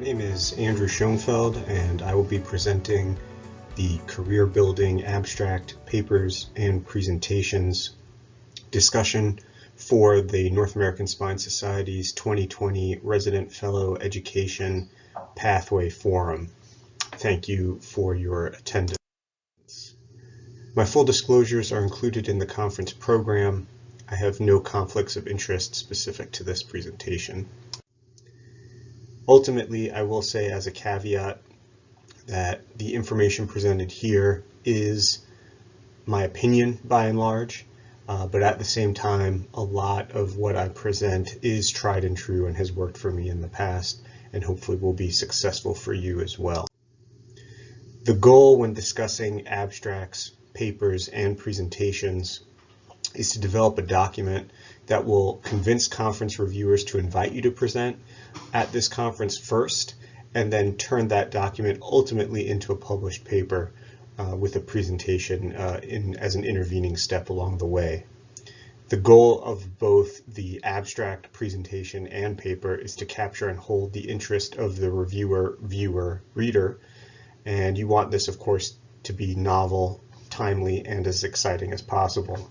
name is Andrew Schoenfeld, and I will be presenting the Career Building Abstract Papers and Presentations discussion for the North American Spine Society's 2020 Resident Fellow Education Pathway Forum. Thank you for your attendance. My full disclosures are included in the conference program. I have no conflicts of interest specific to this presentation. Ultimately, I will say as a caveat that the information presented here is my opinion by and large, but at the same time, a lot of what I present is tried and true and has worked for me in the past and hopefully will be successful for you as well. The goal when discussing abstracts, papers, and presentations is to develop a document that will convince conference reviewers to invite you to present at this conference first, and then turn that document ultimately into a published paper with a presentation as an intervening step along the way. The goal of both the abstract, presentation, and paper is to capture and hold the interest of the reviewer, viewer, reader, and you want this, of course, to be novel, timely, and as exciting as possible.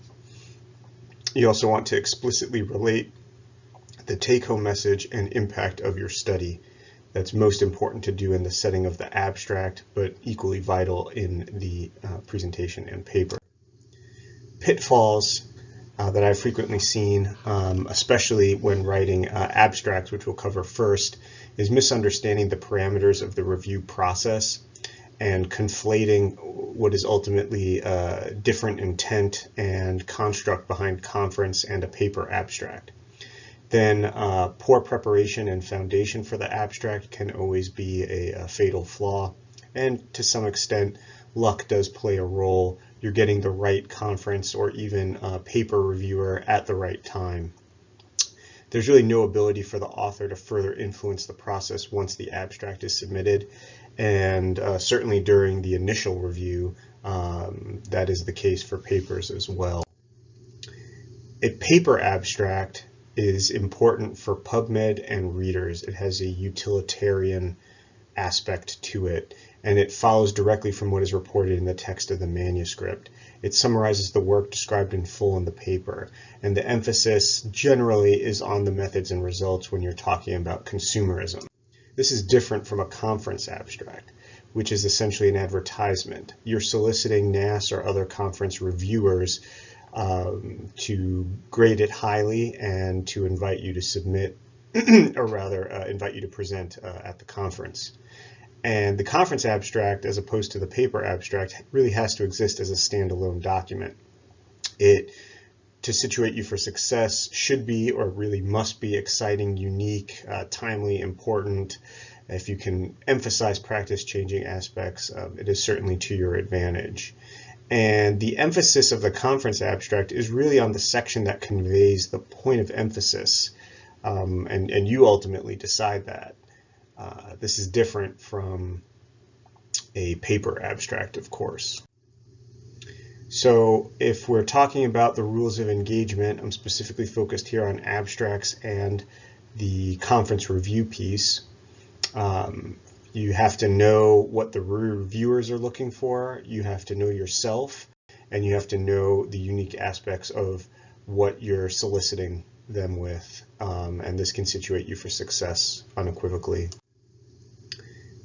You also want to explicitly relate the take-home message and impact of your study. That's most important to do in the setting of the abstract, but equally vital in the presentation and paper. Pitfalls that I've frequently seen, especially when writing abstracts, which we'll cover first, is misunderstanding the parameters of the review process and conflating what is ultimately different intent and construct behind conference and a paper abstract. Then poor preparation and foundation for the abstract can always be a fatal flaw, and to some extent luck does play a role. You're getting the right conference or even paper reviewer at the right time. There's really no ability for the author to further influence the process once the abstract is submitted, and certainly during the initial review, that is the case for papers as well. A paper abstract is important for PubMed and readers. It has a utilitarian aspect to it, and it follows directly from what is reported in the text of the manuscript. It summarizes the work described in full in the paper, and the emphasis generally is on the methods and results when you're talking about consumerism. This is different from a conference abstract, which is essentially an advertisement. You're soliciting NASS or other conference reviewers to grade it highly and to invite you to submit, or rather invite you to present at the conference. And the conference abstract, as opposed to the paper abstract, really has to exist as a standalone document. It, to situate you for success, should be or really must be exciting, unique, timely, important. If you can emphasize practice-changing aspects, it is certainly to your advantage. And the emphasis of the conference abstract is really on the section that conveys the point of emphasis, and you ultimately decide that. This is different from a paper abstract, of course. So if we're talking about the rules of engagement, I'm specifically focused here on abstracts and the conference review piece. You have to know what the reviewers are looking for, you have to know yourself, and you have to know the unique aspects of what you're soliciting them with, and this can situate you for success unequivocally.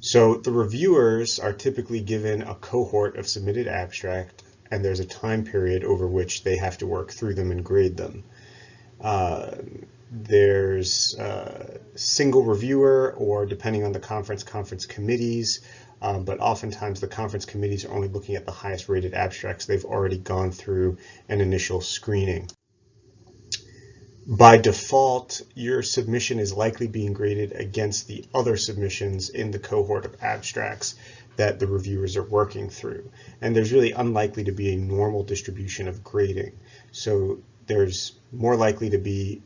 So the reviewers are typically given a cohort of submitted abstract, and there's a time period over which they have to work through them and grade them. There's a single reviewer, or depending on the conference committees, but oftentimes the conference committees are only looking at the highest rated abstracts. They've already gone through an initial screening. By default, your submission is likely being graded against the other submissions in the cohort of abstracts that the reviewers are working through. And there's really unlikely to be a normal distribution of grading. So there's more likely to be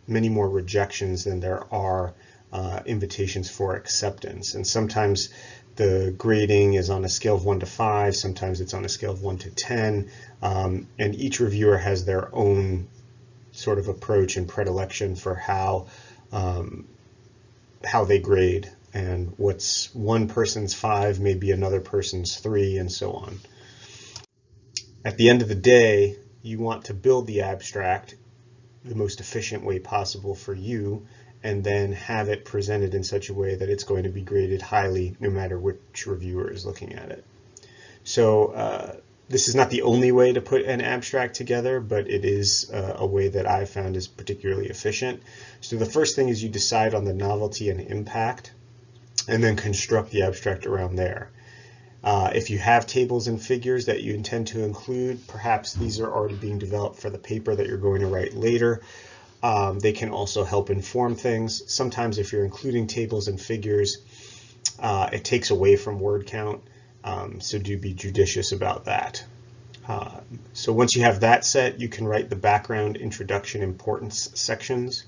many more rejections than there are invitations for acceptance. And sometimes the grading is on a scale of 1 to 5, sometimes it's on a scale of 1 to 10, and each reviewer has their own sort of approach and predilection for how they grade and what's one person's 5 may be another person's 3, and so on. At the end of the day, you want to build the abstract the most efficient way possible for you, and then have it presented in such a way that it's going to be graded highly no matter which reviewer is looking at it. So this is not the only way to put an abstract together, but it is a way that I found is particularly efficient. So the first thing is you decide on the novelty and impact, and then construct the abstract around there. If you have tables and figures that you intend to include, perhaps these are already being developed for the paper that you're going to write later. They can also help inform things. Sometimes if you're including tables and figures, it takes away from word count, so do be judicious about that. So once you have that set, you can write the background, introduction, importance sections,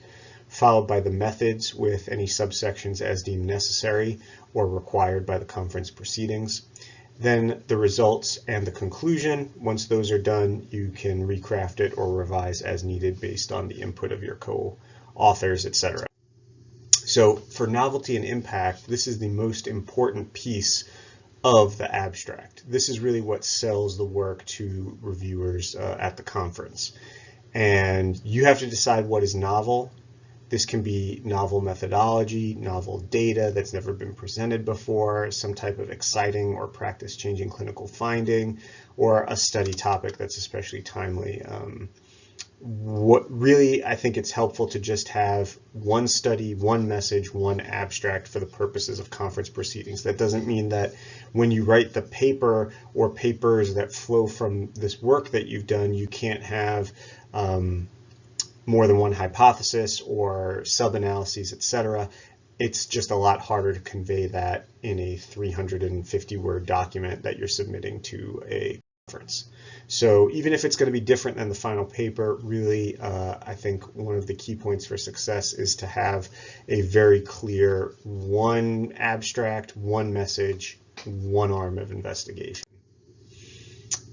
followed by the methods with any subsections as deemed necessary or required by the conference proceedings. Then the results and the conclusion. Once those are done, you can recraft it or revise as needed based on the input of your co-authors, etc. So for novelty and impact, this is the most important piece of the abstract. This is really what sells the work to reviewers at the conference. And you have to decide what is novel. This can be novel methodology, novel data that's never been presented before, some type of exciting or practice-changing clinical finding, or a study topic that's especially timely. I think it's helpful to just have one study, one message, one abstract for the purposes of conference proceedings. That doesn't mean that when you write the paper or papers that flow from this work that you've done, you can't have more than one hypothesis or sub-analyses, etc. It's just a lot harder to convey that in a 350-word document that you're submitting to a conference. So even if it's going to be different than the final paper, really, I think one of the key points for success is to have a very clear one abstract, one message, one arm of investigation.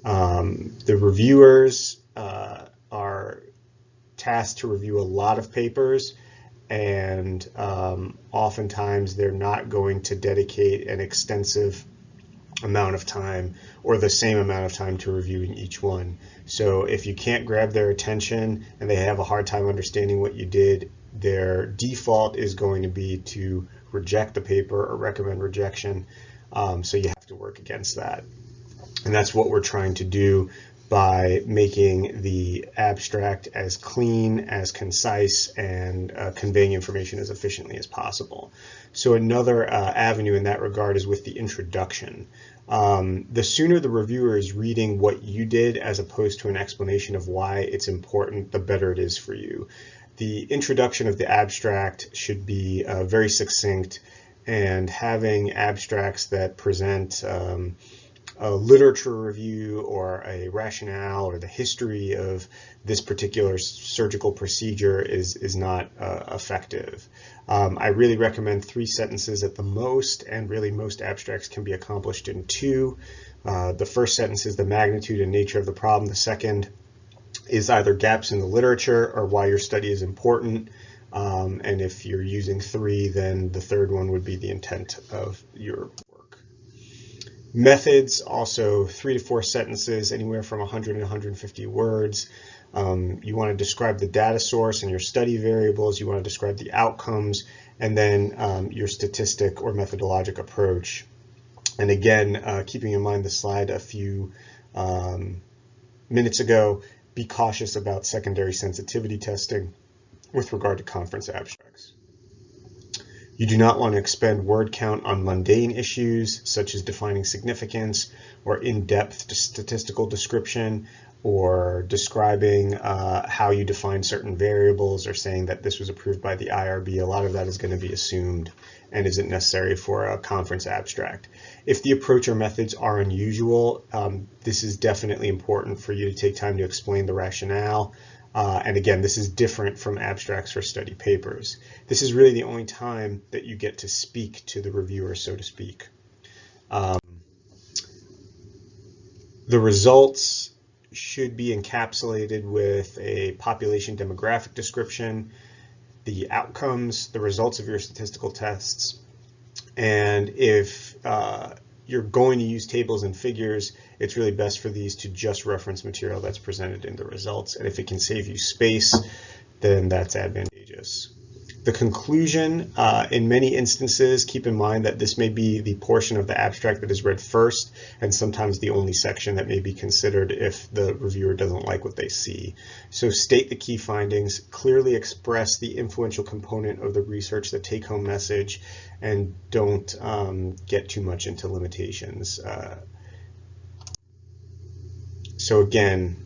The reviewers are tasked to review a lot of papers, and oftentimes they're not going to dedicate an extensive amount of time or the same amount of time to reviewing each one. So if you can't grab their attention and they have a hard time understanding what you did, their default is going to be to reject the paper or recommend rejection. So you have to work against that. And that's what we're trying to do by making the abstract as clean, as concise, and conveying information as efficiently as possible. So another avenue in that regard is with the introduction. The sooner the reviewer is reading what you did as opposed to an explanation of why it's important, the better it is for you. The introduction of the abstract should be very succinct, and having abstracts that present a literature review or a rationale or the history of this particular surgical procedure is not effective. I really recommend 3 sentences at the most, and really most abstracts can be accomplished in 2. The first sentence is the magnitude and nature of the problem. The second is either gaps in the literature or why your study is important. And if you're using 3, then the third one would be the intent of your work. Methods, also 3 to 4 sentences, anywhere from 100 to 150 words. You want to describe the data source and your study variables. You want to describe the outcomes, and then your statistic or methodologic approach. And again, keeping in mind the slide a few minutes ago, be cautious about secondary sensitivity testing with regard to conference abstracts. You do not want to expend word count on mundane issues such as defining significance or in-depth statistical description, or describing how you define certain variables, or saying that this was approved by the IRB. A lot of that is going to be assumed and isn't necessary for a conference abstract. If the approach or methods are unusual, this is definitely important for you to take time to explain the rationale. And again, this is different from abstracts for study papers. This is really the only time that you get to speak to the reviewer, so to speak. The results should be encapsulated with a population demographic description, the outcomes, the results of your statistical tests, And if you're going to use tables and figures, it's really best for these to just reference material that's presented in the results. And if it can save you space, then that's advantageous. The conclusion, in many instances, keep in mind that this may be the portion of the abstract that is read first, and sometimes the only section that may be considered if the reviewer doesn't like what they see. So state the key findings, clearly express the influential component of the research, the take-home message, and don't get too much into limitations. So again,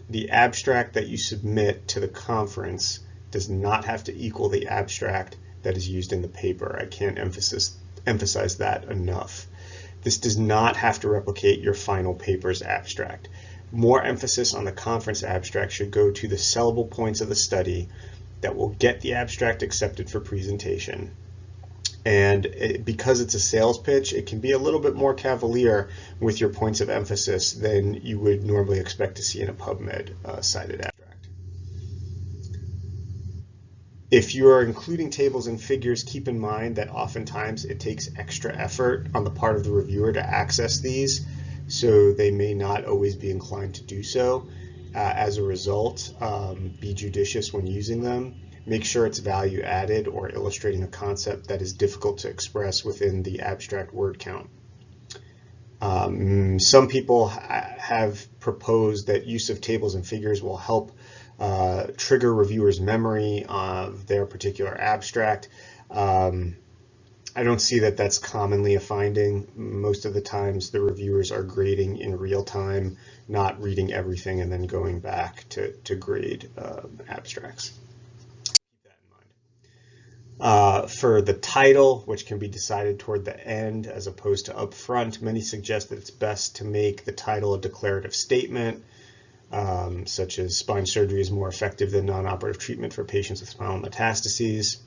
the abstract that you submit to the conference does not have to equal the abstract that is used in the paper. I can't emphasize that enough. This does not have to replicate your final paper's abstract. More emphasis on the conference abstract should go to the sellable points of the study that will get the abstract accepted for presentation. And because it's a sales pitch, it can be a little bit more cavalier with your points of emphasis than you would normally expect to see in a PubMed cited abstract. If you are including tables and figures, keep in mind that oftentimes it takes extra effort on the part of the reviewer to access these, so they may not always be inclined to do so. As a result, be judicious when using them. Make sure it's value added or illustrating a concept that is difficult to express within the abstract word count. Some people have proposed that use of tables and figures will help trigger reviewers' memory of their particular abstract. I don't see that that's commonly a finding. Most of the times the reviewers are grading in real time, not reading everything and then going back to grade abstracts. Keep that in mind. For the title, which can be decided toward the end as opposed to up front, many suggest that it's best to make the title a declarative statement, such as spine surgery is more effective than non-operative treatment for patients with spinal metastases.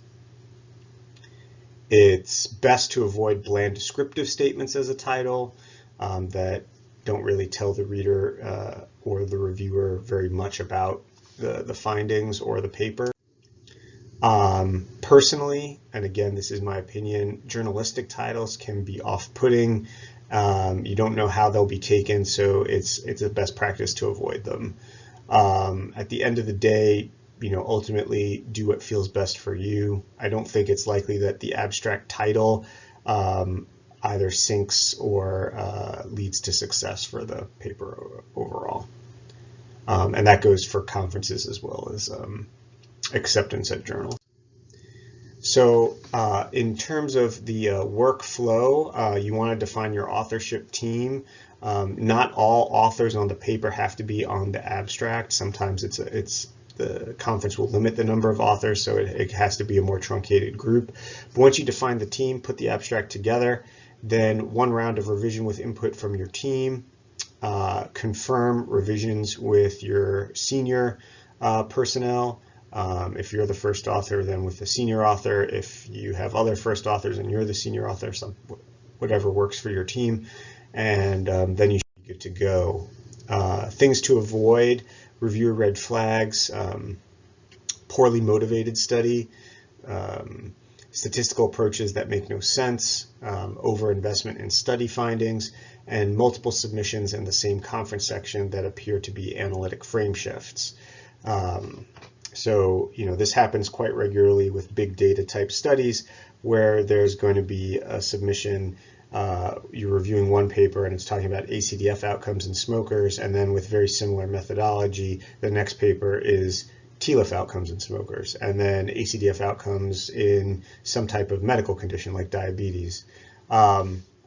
It's best to avoid bland descriptive statements as a title that don't really tell the reader or the reviewer very much about the findings or the paper. Personally, and again, this is my opinion, journalistic titles can be off-putting. You don't know how they'll be taken, so it's a best practice to avoid them. At the end of the day, ultimately do what feels best for you. I don't think it's likely that the abstract title either sinks or leads to success for the paper overall. And that goes for conferences as well as acceptance at journals. So in terms of the workflow, you want to define your authorship team. Not all authors on the paper have to be on the abstract. Sometimes the conference will limit the number of authors, so it has to be a more truncated group. But once you define the team, put the abstract together, then one round of revision with input from your team, confirm revisions with your senior personnel. If you're the first author, then with the senior author. If you have other first authors and you're the senior author, whatever works for your team, and then you should be good to go. Things to avoid: reviewer red flags, poorly motivated study, statistical approaches that make no sense, overinvestment in study findings, and multiple submissions in the same conference section that appear to be analytic frame shifts. So, this happens quite regularly with big data type studies where there's going to be a submission. You're reviewing one paper and it's talking about ACDF outcomes in smokers, and then with very similar methodology, the next paper is TLIF outcomes in smokers, and then ACDF outcomes in some type of medical condition like diabetes.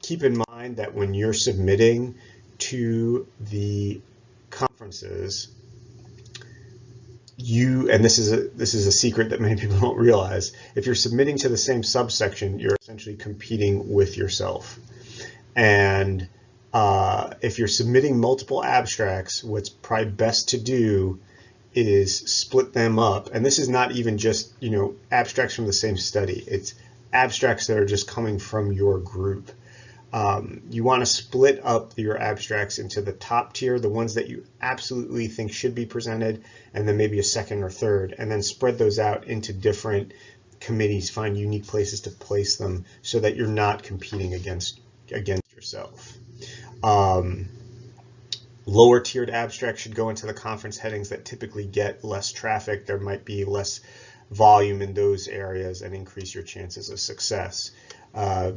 Keep in mind that when you're submitting to the conferences, and this is a secret that many people don't realize, if you're submitting to the same subsection, you're essentially competing with yourself. And if you're submitting multiple abstracts, what's probably best to do is split them up. And this is not even just abstracts from the same study. It's abstracts that are just coming from your group. You want to split up your abstracts into the top tier, the ones that you absolutely think should be presented, and then maybe a second or third, and then spread those out into different committees find unique places to place them so that you're not competing against yourself. Lower tiered abstracts should go into the conference headings that typically get less traffic. There might be less volume in those areas and increase your chances of success.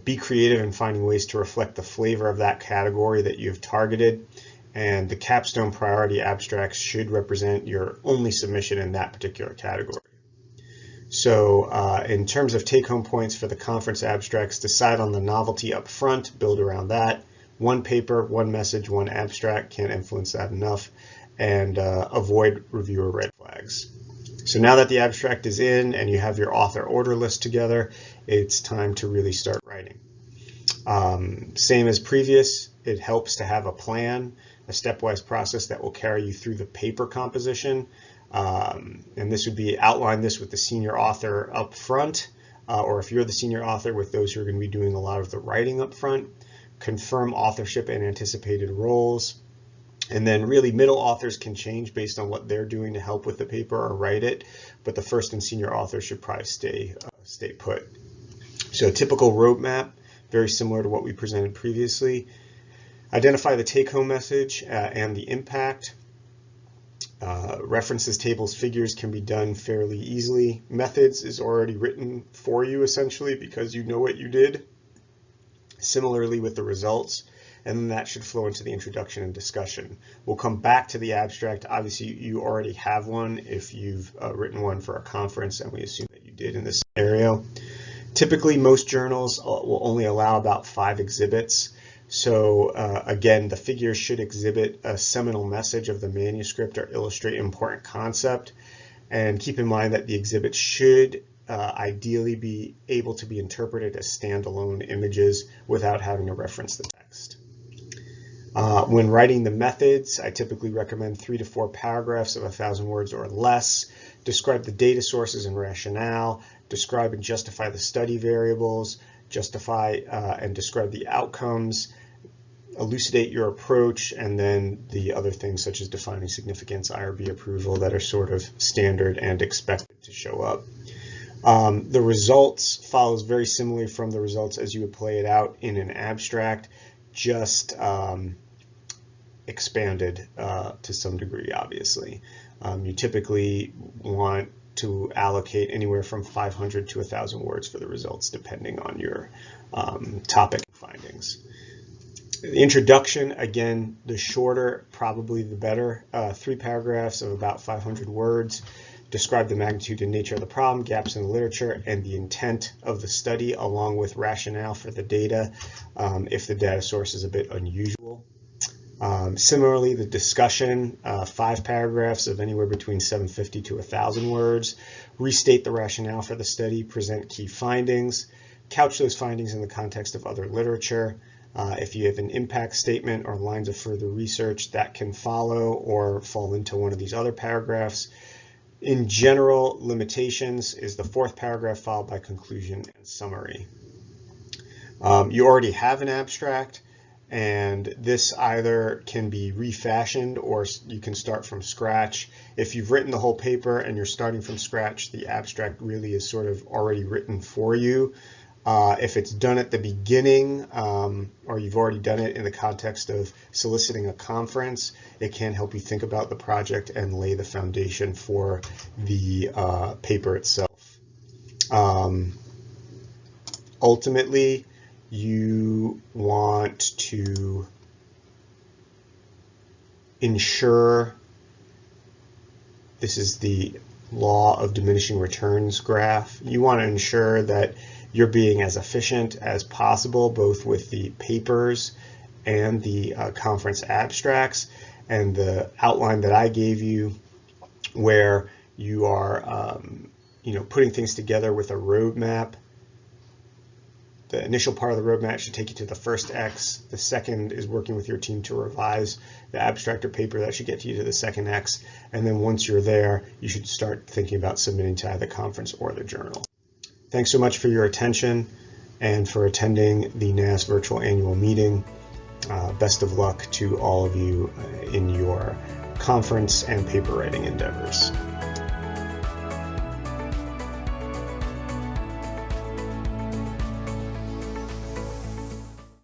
Be creative in finding ways to reflect the flavor of that category that you've targeted, and the capstone priority abstracts should represent your only submission in that particular category. So in terms of take-home points for the conference abstracts, decide on the novelty up front, build around that. One paper, one message, one abstract, can't influence that enough, and avoid reviewer red flags. So now that the abstract is in and you have your author order list together, it's time to really start writing. Same as previous, it helps to have a plan, a stepwise process that will carry you through the paper composition. And this would be outline this with the senior author up front, or if you're the senior author, with those who are going to be doing a lot of the writing up front. Confirm authorship and anticipated roles. And then really middle authors can change based on what they're doing to help with the paper or write it, but the first and senior author should probably stay put. So typical roadmap, very similar to what we presented previously. Identify the take-home message and the impact. References, tables, figures can be done fairly easily. Methods is already written for you essentially because you know what you did. Similarly with the results, and then that should flow into the introduction and discussion. We'll come back to the abstract. Obviously, you already have one if you've written one for a conference, and we assume that you did in this scenario. Typically, most journals will only allow about 5 exhibits. So again, the figures should exhibit a seminal message of the manuscript or illustrate an important concept. And keep in mind that the exhibit should ideally be able to be interpreted as standalone images without having to reference the text. When writing the methods, I typically recommend 3 to 4 paragraphs of 1,000 words or less. Describe the data sources and rationale, describe and justify the study variables, justify and describe the outcomes, elucidate your approach, and then the other things such as defining significance, IRB approval, that are sort of standard and expected to show up. The results follows very similarly from the results as you would play it out in an abstract, just expanded to some degree, obviously. You typically want to allocate anywhere from 500 to 1,000 words for the results, depending on your topic findings. The introduction, again, the shorter, probably the better. 3 paragraphs of about 500 words. Describe the magnitude and nature of the problem, gaps in the literature, and the intent of the study, along with rationale for the data, if the data source is a bit unusual. Similarly, the discussion, 5 paragraphs of anywhere between 750 to 1,000 words. Restate the rationale for the study, present key findings, couch those findings in the context of other literature. If you have an impact statement or lines of further research, that can follow or fall into one of these other paragraphs. In general, limitations is the 4th paragraph followed by conclusion and summary. You already have an abstract, and this either can be refashioned or you can start from scratch. If you've written the whole paper and you're starting from scratch, the abstract really is sort of already written for you. If it's done at the beginning, or you've already done it in the context of soliciting a conference, it can help you think about the project and lay the foundation for the paper itself. Ultimately, you want to ensure, this is the law of diminishing returns graph, you want to ensure that you're being as efficient as possible, both with the papers and the conference abstracts. And the outline that I gave you, where you are putting things together with a roadmap. The initial part of the roadmap should take you to the first X. The second is working with your team to revise the abstract or paper. That should get you to the second X. And then once you're there, you should start thinking about submitting to either conference or the journal. Thanks so much for your attention and for attending the NASS virtual annual meeting. Best of luck to all of you in your conference and paper writing endeavors.